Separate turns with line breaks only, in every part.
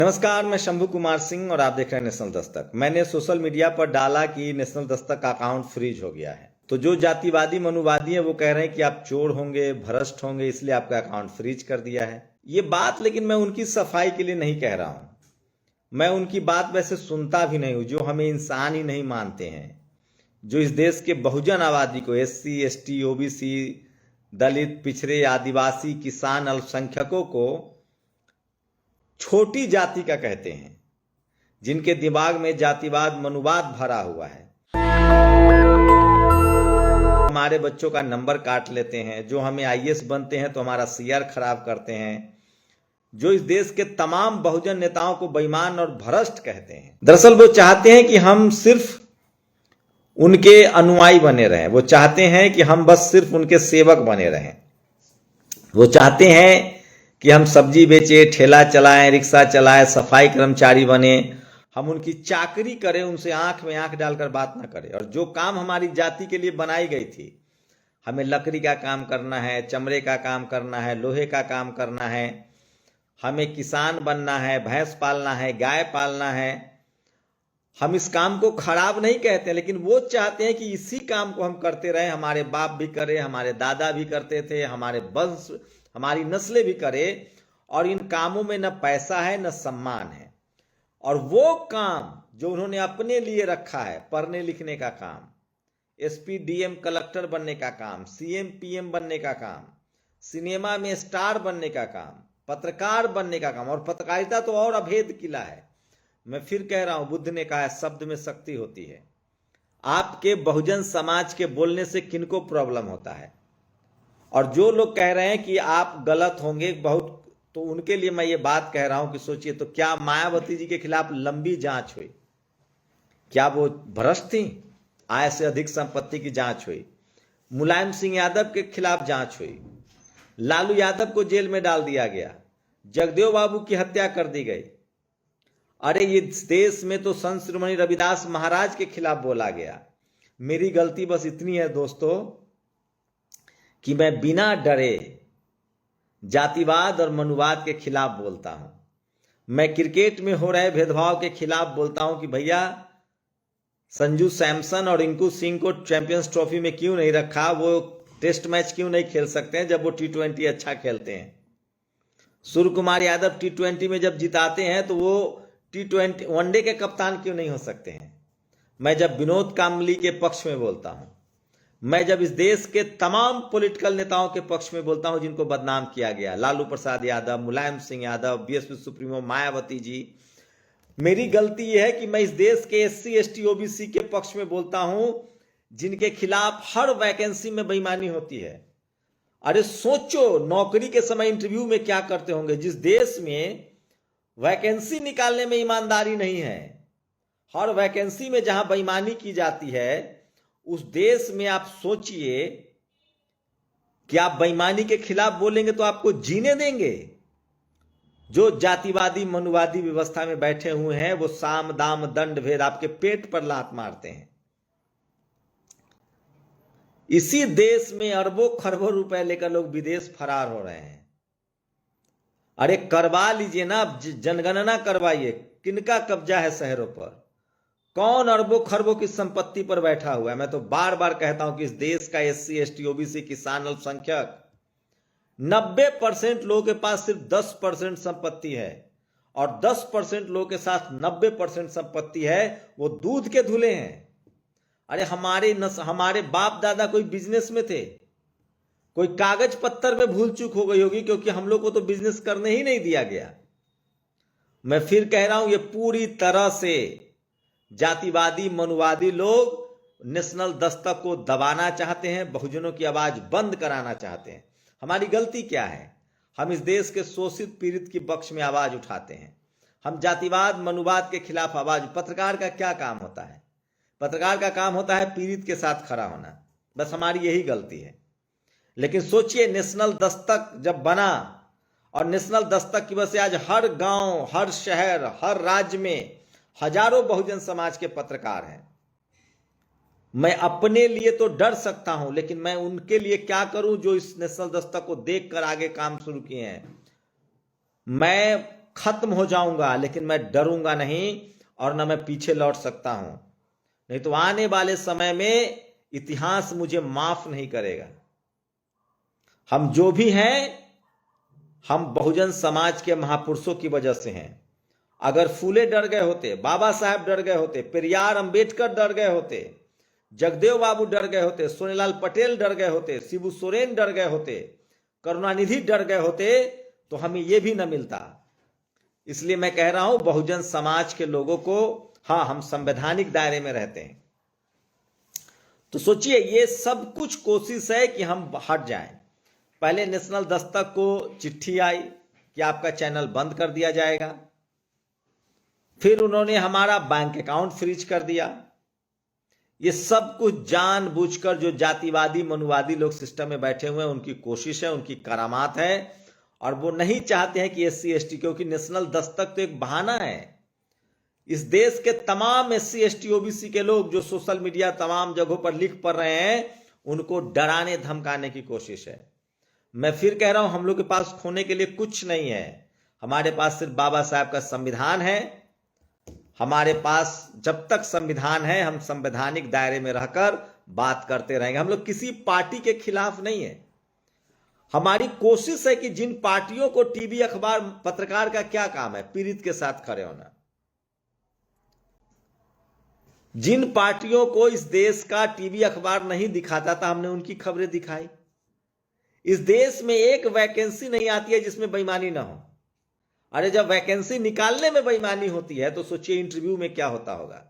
नमस्कार, मैं शंभू कुमार सिंह और आप देख रहे हैं नेशनल दस्तक। मैंने सोशल मीडिया पर डाला कि नेशनल दस्तक का अकाउंट फ्रीज हो गया है। तो जो जातिवादी मनुवादी हैं वो कह रहे हैं कि आप चोर होंगे, भ्रष्ट होंगे, इसलिए आपका अकाउंट फ्रीज कर दिया है। ये बात लेकिन मैं उनकी सफाई के लिए नहीं कह रहा हूं। मैं उनकी बात वैसे सुनता भी नहीं हूं, जो हमें इंसान ही नहीं मानते हैं, जो इस देश के बहुजन आबादी को SC, ST, OBC, दलित, पिछड़े, आदिवासी, किसान, अल्पसंख्यकों को छोटी जाति का कहते हैं, जिनके दिमाग में जातिवाद मनुवाद भरा हुआ है। हमारे बच्चों का नंबर काट लेते हैं, जो हमें IAS बनते हैं तो हमारा CR खराब करते हैं, जो इस देश के तमाम बहुजन नेताओं को बेईमान और भ्रष्ट कहते हैं। दरअसल वो चाहते हैं कि हम सिर्फ उनके अनुयायी बने रहें। वो चाहते हैं कि हम बस सिर्फ उनके सेवक बने रहें। वो चाहते हैं कि हम सब्जी बेचे, ठेला चलाएं, रिक्शा चलाएं, सफाई कर्मचारी बने, हम उनकी चाकरी करें, उनसे आंख में आंख डालकर बात ना करें। और जो काम हमारी जाति के लिए बनाई गई थी, हमें लकड़ी का काम करना है, चमड़े का काम करना है, लोहे का काम करना है, हमें किसान बनना है, भैंस पालना है, गाय पालना है, हम इस काम को खराब नहीं कहते, लेकिन वो चाहते हैं कि इसी काम को हम करते रहे। हमारे बाप भी करे, हमारे दादा भी करते थे, हमारे वंश, हमारी नस्लें भी करे, और इन कामों में न पैसा है न सम्मान है। और वो काम जो उन्होंने अपने लिए रखा है, पढ़ने लिखने का काम, SP DM कलेक्टर बनने का काम, CM PM बनने का काम, सिनेमा में स्टार बनने का काम, पत्रकार बनने का काम। और पत्रकारिता तो और अभेद किला है। मैं फिर कह रहा हूं, बुद्ध ने कहा है शब्द में शक्ति होती है। आपके बहुजन समाज के बोलने से किनको प्रॉब्लम होता है? और जो लोग कह रहे हैं कि आप गलत होंगे बहुत, तो उनके लिए मैं ये बात कह रहा हूं कि सोचिए तो, क्या मायावती जी के खिलाफ लंबी जांच हुई? क्या वो भ्रष्ट थी? आय से अधिक संपत्ति की जांच हुई। मुलायम सिंह यादव के खिलाफ जांच हुई। लालू यादव को जेल में डाल दिया गया। जगदेव बाबू की हत्या कर दी गई। अरे ये देश में तो संत शिरोमणि रविदास महाराज के खिलाफ बोला गया। मेरी गलती बस इतनी है दोस्तों कि मैं बिना डरे जातिवाद और मनुवाद के खिलाफ बोलता हूं। मैं क्रिकेट में हो रहे भेदभाव के खिलाफ बोलता हूं कि भैया संजू सैमसन और रिंकू सिंह को चैंपियंस ट्रॉफी में क्यों नहीं रखा? वो टेस्ट मैच क्यों नहीं खेल सकते हैं जब वो T20 अच्छा खेलते हैं? सूर्य कुमार यादव T20 में जब जिताते हैं तो वो T20 वनडे के कप्तान क्यों नहीं हो सकते हैं? मैं जब विनोद कांबली के पक्ष में बोलता हूं, मैं जब इस देश के तमाम पॉलिटिकल नेताओं के पक्ष में बोलता हूं जिनको बदनाम किया गया, लालू प्रसाद यादव, मुलायम सिंह यादव, BSP सुप्रीमो मायावती जी, मेरी गलती यह है कि मैं इस देश के SC ST OBC के पक्ष में बोलता हूं जिनके खिलाफ हर वैकेंसी में बेईमानी होती है। अरे सोचो, नौकरी के समय इंटरव्यू में क्या करते होंगे? जिस देश में वैकेंसी निकालने में ईमानदारी नहीं है, हर वैकेंसी में जहां बेईमानी की जाती है, उस देश में आप सोचिए कि आप बेईमानी के खिलाफ बोलेंगे तो आपको जीने देंगे? जो जातिवादी मनुवादी व्यवस्था में बैठे हुए हैं वो साम दाम दंड भेद आपके पेट पर लात मारते हैं। इसी देश में अरबों खरबों रुपए लेकर लोग विदेश फरार हो रहे हैं। अरे करवा लीजिए ना, जनगणना करवाइए, किनका कब्जा है शहरों पर, कौन अरबों खरबों की संपत्ति पर बैठा हुआ है? मैं तो बार बार कहता हूं कि इस देश का SC ST OBC किसान अल्पसंख्यक 90% लोगों के पास सिर्फ 10% संपत्ति है, और 10% लोगों के साथ 90% संपत्ति है, वो दूध के धुले हैं। अरे हमारे बाप दादा कोई बिजनेस में थे, कोई कागज पत्तर में भूल चूक हो गई होगी, क्योंकि हम लोग को तो बिजनेस करने ही नहीं दिया गया। मैं फिर कह रहा हूं, ये पूरी तरह से जातिवादी मनुवादी लोग नेशनल दस्तक को दबाना चाहते हैं, बहुजनों की आवाज बंद कराना चाहते हैं। हमारी गलती क्या है? हम इस देश के शोषित पीड़ित की पक्ष में आवाज उठाते हैं। हम जातिवाद मनुवाद के खिलाफ आवाज। पत्रकार का क्या काम होता है? पत्रकार का काम होता है पीड़ित के साथ खड़ा होना। बस हमारी यही गलती है। लेकिन सोचिए, नेशनल दस्तक जब बना, और नेशनल दस्तक की वजह से आज हर गांव, हर शहर, हर राज्य में हजारों बहुजन समाज के पत्रकार हैं। मैं अपने लिए तो डर सकता हूं, लेकिन मैं उनके लिए क्या करूं जो इस नेशनल दस्तक को देखकर आगे काम शुरू किए हैं। मैं खत्म हो जाऊंगा, लेकिन मैं डरूंगा नहीं और न मैं पीछे लौट सकता हूं, नहीं तो आने वाले समय में इतिहास मुझे माफ नहीं करेगा। हम जो भी हैं, हम बहुजन समाज के महापुरुषों की वजह से हैं। अगर फूले डर गए होते, बाबा साहब डर गए होते, पेरियार अंबेडकर डर गए होते, जगदेव बाबू डर गए होते, सोनेलाल पटेल डर गए होते, शिबू सोरेन डर गए होते, करुणानिधि डर गए होते, तो हमें यह भी न मिलता। इसलिए मैं कह रहा हूं बहुजन समाज के लोगों को, हाँ, हम संवैधानिक दायरे में रहते हैं, तो सोचिए ये सब कुछ कोशिश है कि हम हट जाएं। पहले नेशनल दस्तक को चिट्ठी आई कि आपका चैनल बंद कर दिया जाएगा, फिर उन्होंने हमारा बैंक अकाउंट फ्रीज कर दिया। ये सब कुछ जानबूझकर जो जातिवादी मनुवादी लोग सिस्टम में बैठे हुए हैं, उनकी कोशिश है, उनकी करामात है, और वो नहीं चाहते हैं कि SC ST, क्योंकि नेशनल दस्तक तो एक बहाना है। इस देश के तमाम SC ST OBC के लोग जो सोशल मीडिया तमाम जगहों पर लिख पढ़ रहे हैं, उनको डराने धमकाने की कोशिश है। मैं फिर कह रहा हूं, हम लोग के पास खोने के लिए कुछ नहीं है। हमारे पास सिर्फ बाबा साहब का संविधान है। हमारे पास जब तक संविधान है, हम संवैधानिक दायरे में रहकर बात करते रहेंगे। हम लोग किसी पार्टी के खिलाफ नहीं है। हमारी कोशिश है कि जिन पार्टियों को टीवी अखबार, पत्रकार का क्या काम है, पीड़ित के साथ खड़े होना। जिन पार्टियों को इस देश का टीवी अखबार नहीं दिखाता था, हमने उनकी खबरें दिखाई। इस देश में एक वैकेंसी नहीं आती है जिसमें बेईमानी ना हो। अरे जब वैकेंसी निकालने में बेईमानी होती है तो सोचिए इंटरव्यू में क्या होता होगा।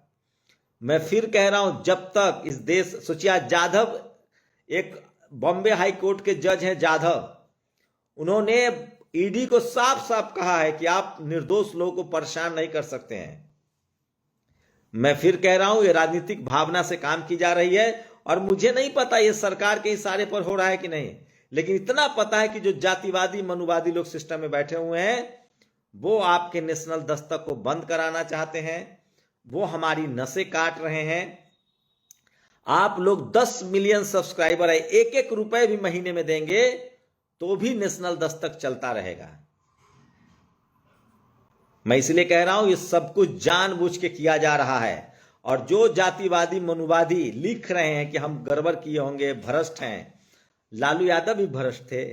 मैं फिर कह रहा हूं, जब तक इस देश, सोचिए जाधव, एक बॉम्बे हाई कोर्ट के जज हैं जाधव, उन्होंने ईडी को साफ साफ कहा है कि आप निर्दोष लोगों को परेशान नहीं कर सकते हैं। मैं फिर कह रहा हूं, ये राजनीतिक भावना से काम की जा रही है, और मुझे नहीं पता ये सरकार के इशारे पर हो रहा है कि नहीं, लेकिन इतना पता है कि जो जातिवादी मनुवादी लोग सिस्टम में बैठे हुए हैं, वो आपके नेशनल दस्तक को बंद कराना चाहते हैं। वो हमारी नसें काट रहे हैं। आप लोग 10 मिलियन सब्सक्राइबर है, एक एक रुपए भी महीने में देंगे तो भी नेशनल दस्तक चलता रहेगा। मैं इसलिए कह रहा हूं, ये सब कुछ जानबूझ के किया जा रहा है। और जो जातिवादी मनुवादी लिख रहे हैं कि हम गड़बड़ किए होंगे, भ्रष्ट हैं, लालू यादव भी भ्रष्ट थे,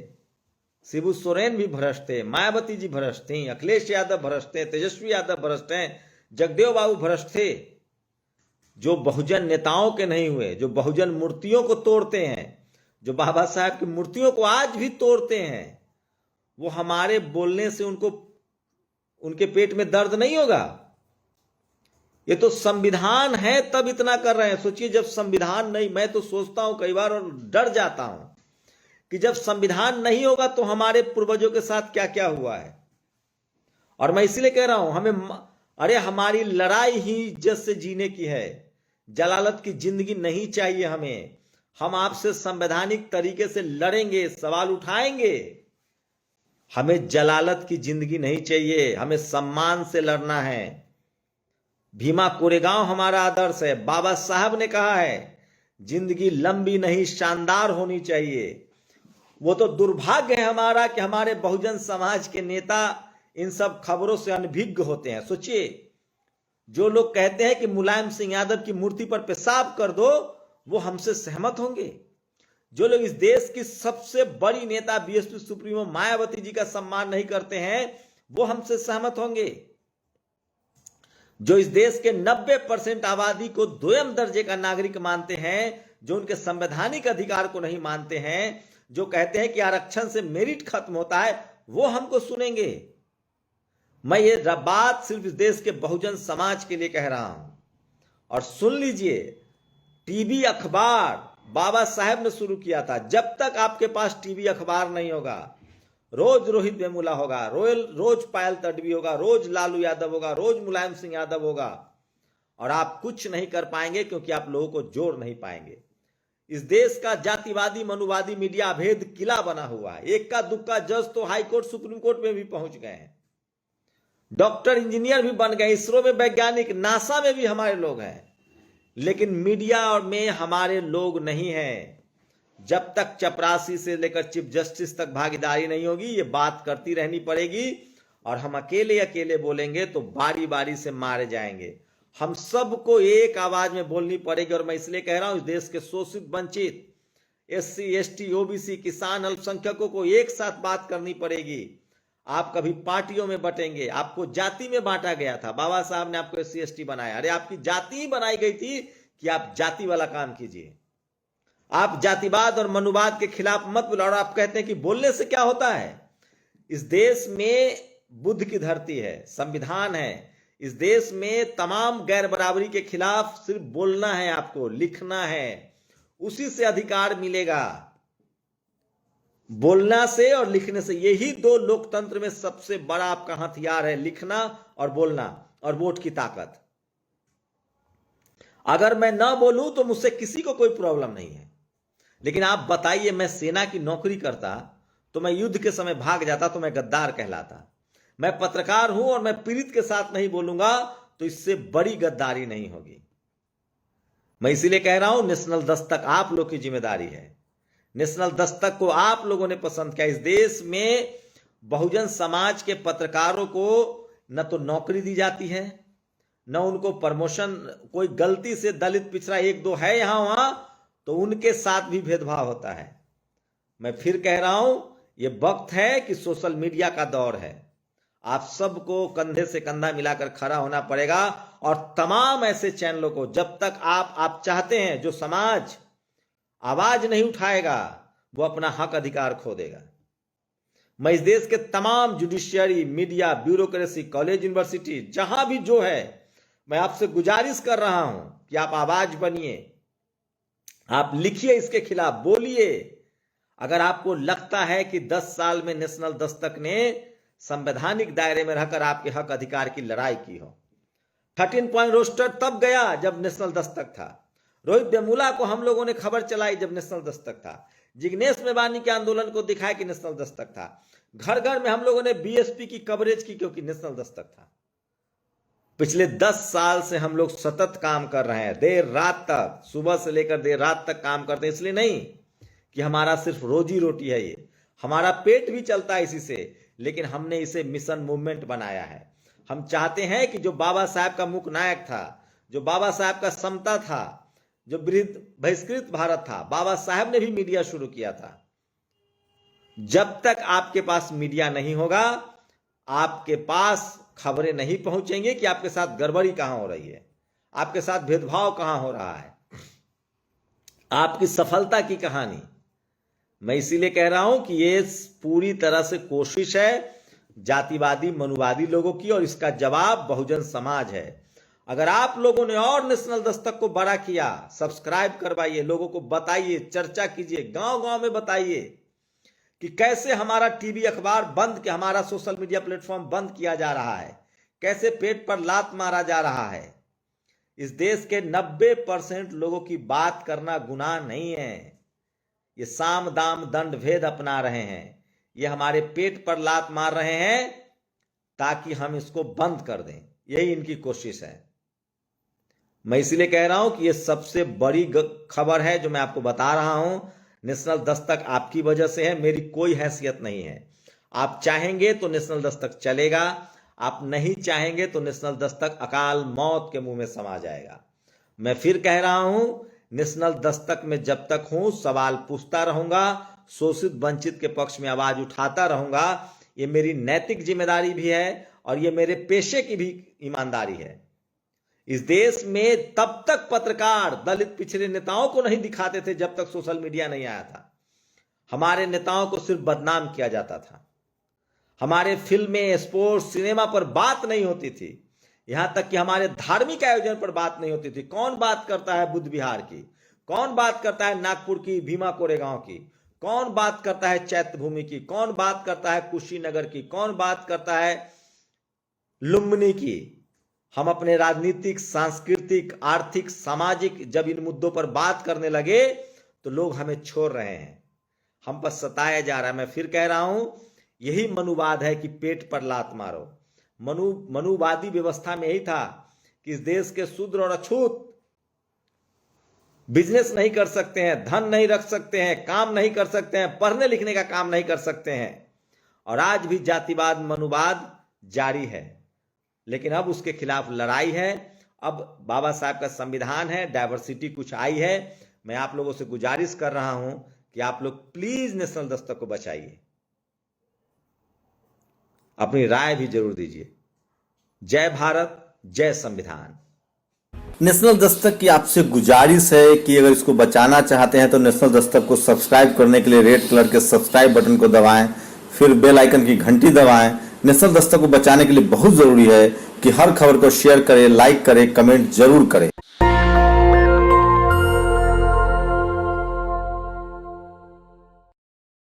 शिबू सोरेन भी भ्रष्ट थे, मायावती जी भ्रष्ट थी, अखिलेश यादव भ्रष्ट थे, तेजस्वी यादव भ्रष्ट हैं, जगदेव बाबू भ्रष्ट थे। जो बहुजन नेताओं के नहीं हुए, जो बहुजन मूर्तियों को तोड़ते हैं, जो बाबा साहब की मूर्तियों को आज भी तोड़ते हैं, वो हमारे बोलने से उनके पेट में दर्द नहीं होगा। ये तो संविधान है तब इतना कर रहे हैं। सोचिए जब संविधान नहीं, मैं तो सोचता हूं कई बार और डर जाता हूं कि जब संविधान नहीं होगा तो हमारे पूर्वजों के साथ क्या क्या हुआ है। और मैं इसलिए कह रहा हूं, अरे हमारी लड़ाई ही इज्जत से जीने की है, जलालत की जिंदगी नहीं चाहिए हमें। हम आपसे संवैधानिक तरीके से लड़ेंगे, सवाल उठाएंगे। हमें जलालत की जिंदगी नहीं चाहिए, हमें सम्मान से लड़ना है। भीमा कोरेगांव हमारा आदर्श है। बाबा साहब ने कहा है, जिंदगी लंबी नहीं शानदार होनी चाहिए। वो तो दुर्भाग्य है हमारा कि हमारे बहुजन समाज के नेता इन सब खबरों से अनभिज्ञ होते हैं। सोचिए, जो लोग कहते हैं कि मुलायम सिंह यादव की मूर्ति पर पेशाब कर दो, वो हमसे सहमत होंगे। जो लोग इस देश की सबसे बड़ी नेता BSP सुप्रीमो मायावती जी का सम्मान नहीं करते हैं, वो हमसे सहमत होंगे। जो इस देश के 90% आबादी को द्वितीय दर्जे का नागरिक मानते हैं, जो उनके संवैधानिक अधिकार को नहीं मानते हैं, जो कहते हैं कि आरक्षण से मेरिट खत्म होता है, वो हमको सुनेंगे। मैं ये बात सिर्फ इस देश के बहुजन समाज के लिए कह रहा हूं। और सुन लीजिए, टीवी अखबार बाबा साहब ने शुरू किया था। जब तक आपके पास टीवी अखबार नहीं होगा, रोज रोहित वेमुला होगा, रोज पायल तडवी होगा, रोज लालू यादव होगा, रोज मुलायम सिंह यादव होगा, और आप कुछ नहीं कर पाएंगे, क्योंकि आप लोगों को जोड़ नहीं पाएंगे। इस देश का जातिवादी मनुवादी मीडिया अभेद किला बना हुआ है। एक का दुक्का जज तो हाई कोर्ट सुप्रीम कोर्ट में भी पहुंच गए हैं, डॉक्टर इंजीनियर भी बन गए, इसरो में वैज्ञानिक, नासा में भी हमारे लोग हैं, लेकिन मीडिया और में हमारे लोग नहीं हैं। जब तक चपरासी से लेकर चीफ जस्टिस तक भागीदारी नहीं होगी, ये बात करती रहनी पड़ेगी। और हम अकेले अकेले बोलेंगे तो बारी बारी से मारे जाएंगे। हम सबको एक आवाज में बोलनी पड़ेगी। और मैं इसलिए कह रहा हूं, इस देश के शोषित, वंचित, SC, ST, OBC, किसान, अल्पसंख्यकों को एक साथ बात करनी पड़ेगी। आप कभी पार्टियों में बटेंगे, आपको जाति में बांटा गया था, बाबा साहब ने आपको SC, ST बनाया। अरे आपकी जाति ही बनाई गई थी कि आप जाति वाला काम कीजिए। आप जातिवाद और मनुवाद के खिलाफ मत बोलो। और आप कहते हैं कि बोलने से क्या होता है? इस देश में बुद्ध की धरती है, संविधान है। इस देश में तमाम गैर बराबरी के खिलाफ सिर्फ बोलना है, आपको लिखना है, उसी से अधिकार मिलेगा। बोलना से और लिखने से, यही दो लोकतंत्र में सबसे बड़ा आपका हथियार है, लिखना और बोलना, और वोट की ताकत। अगर मैं ना बोलूं तो मुझसे किसी को कोई प्रॉब्लम नहीं है, लेकिन आप बताइए, मैं सेना की नौकरी करता तो मैं युद्ध के समय भाग जाता तो मैं गद्दार कहलाता। मैं पत्रकार हूं और मैं पीड़ित के साथ नहीं बोलूंगा तो इससे बड़ी गद्दारी नहीं होगी। मैं इसीलिए कह रहा हूं, नेशनल दस्तक आप लोग की जिम्मेदारी है। नेशनल दस्तक को आप लोगों ने पसंद किया। इस देश में बहुजन समाज के पत्रकारों को न तो नौकरी दी जाती है, न उनको प्रमोशन। कोई गलती से दलित पिछड़ा एक दो है यहां वहां तो उनके साथ भी भेदभाव होता है। मैं फिर कह रहा हूं, यह वक्त है कि सोशल मीडिया का दौर है। आप सबको कंधे से कंधा मिलाकर खड़ा होना पड़ेगा। और तमाम ऐसे चैनलों को, जब तक आप चाहते हैं, जो समाज आवाज नहीं उठाएगा वो अपना हक अधिकार खो देगा। मैं इस देश के तमाम judiciary, media, bureaucracy, college, university, जहां भी जो है, मैं आपसे गुजारिश कर रहा हूं कि आप आवाज बनिए, आप लिखिए, इसके खिलाफ बोलिए। अगर आपको लगता है कि 10 साल में नेशनल दस्तक ने संवैधानिक दायरे में रहकर आपके हक अधिकार की लड़ाई की हो। 13 पॉइंट रोस्टर तब गया जब नेशनल दस्तक था। रोहित वेमुला को हम लोगों ने खबर चलाई जब नेशनल दस्तक था। जिग्नेश मेवानी के आंदोलन को दिखाया कि नेशनल दस्तक था। घर घर में हम लोगों ने BSP की कवरेज की क्योंकि नेशनल दस्तक था। पिछले 10 साल से हम लोग सतत काम कर रहे हैं, देर रात तक, सुबह से लेकर देर रात तक काम करते हैं। इसलिए नहीं कि हमारा सिर्फ रोजी रोटी है, ये हमारा पेट भी चलता है इसी से, लेकिन हमने इसे मिशन मूवमेंट बनाया है। हम चाहते हैं कि जो बाबा साहब का मुख्य नायक था, जो बाबा साहब का समता था, जो बहिष्कृत भारत था, बाबा साहब ने भी मीडिया शुरू किया था। जब तक आपके पास मीडिया नहीं होगा, आपके पास खबरें नहीं पहुंचेंगी कि आपके साथ गड़बड़ी कहां हो रही है, आपके साथ भेदभाव कहां हो रहा है, आपकी सफलता की कहानी। मैं इसीलिए कह रहा हूं कि ये पूरी तरह से कोशिश है जातिवादी, मनुवादी लोगों की, और इसका जवाब बहुजन समाज है। अगर आप लोगों ने और नेशनल दस्तक को बड़ा किया, सब्सक्राइब करवाइए, लोगों को बताइए, चर्चा कीजिए, गांव गांव में बताइए कि कैसे हमारा टीवी, अखबार बंद, कि हमारा सोशल मीडिया प्लेटफॉर्म बंद किया जा रहा है, कैसे पेट पर लात मारा जा रहा है। इस देश के 90% लोगों की बात करना गुनाह नहीं है। ये साम दाम दंड भेद अपना रहे हैं, ये हमारे पेट पर लात मार रहे हैं ताकि हम इसको बंद कर दें। यही इनकी कोशिश है। मैं इसलिए कह रहा हूं कि ये सबसे बड़ी खबर है जो मैं आपको बता रहा हूं। नेशनल दस्तक आपकी वजह से है, मेरी कोई हैसियत नहीं है। आप चाहेंगे तो नेशनल दस्तक चलेगा, आप नहीं चाहेंगे तो नेशनल दस्तक अकाल मौत के मुंह में समा जाएगा। मैं फिर कह रहा हूं, नेशनल दस्तक में जब तक हूं, सवाल पूछता रहूंगा, शोषित वंचित के पक्ष में आवाज उठाता रहूंगा। ये मेरी नैतिक जिम्मेदारी भी है और ये मेरे पेशे की भी ईमानदारी है। इस देश में तब तक पत्रकार दलित पिछड़े नेताओं को नहीं दिखाते थे जब तक सोशल मीडिया नहीं आया था। हमारे नेताओं को सिर्फ बदनाम किया जाता था। हमारे फिल्में, स्पोर्ट्स, सिनेमा पर बात नहीं होती थी। यहां तक कि हमारे धार्मिक आयोजन पर बात नहीं होती थी। कौन बात करता है बुद्ध विहार की, कौन बात करता है नागपुर की भीमा कोरेगांव की, कौन बात करता है चैत्य भूमि की, कौन बात करता है कुशीनगर की, कौन बात करता है लुम्बिनी की। हम अपने राजनीतिक, सांस्कृतिक, आर्थिक, सामाजिक जब इन मुद्दों पर बात करने लगे तो लोग हमें छोड़ रहे हैं, हम पर सताया जा रहा है। मैं फिर कह रहा हूं, यही मनुवाद है कि पेट पर लात मारो। मनुवादी व्यवस्था में यही था कि इस देश के शूद्र और अछूत बिजनेस नहीं कर सकते हैं, धन नहीं रख सकते हैं, काम नहीं कर सकते हैं, पढ़ने लिखने का काम नहीं कर सकते हैं। और आज भी जातिवाद, मनुवाद जारी है, लेकिन अब उसके खिलाफ लड़ाई है। अब बाबा साहब का संविधान है, डाइवर्सिटी कुछ आई है। मैं आप लोगों से गुजारिश कर रहा हूं कि आप लोग प्लीज नेशनल दस्तक को बचाइए, अपनी राय भी जरूर दीजिए। जय भारत, जय संविधान।
नेशनल दस्तक की आपसे गुजारिश है कि अगर इसको बचाना चाहते हैं तो नेशनल दस्तक को सब्सक्राइब करने के लिए रेड कलर के सब्सक्राइब बटन को दबाएं, फिर बेल आइकन की घंटी दबाएं। नेशनल दस्तक को बचाने के लिए बहुत जरूरी है कि हर खबर को शेयर करें, लाइक करें, कमेंट जरूर करें।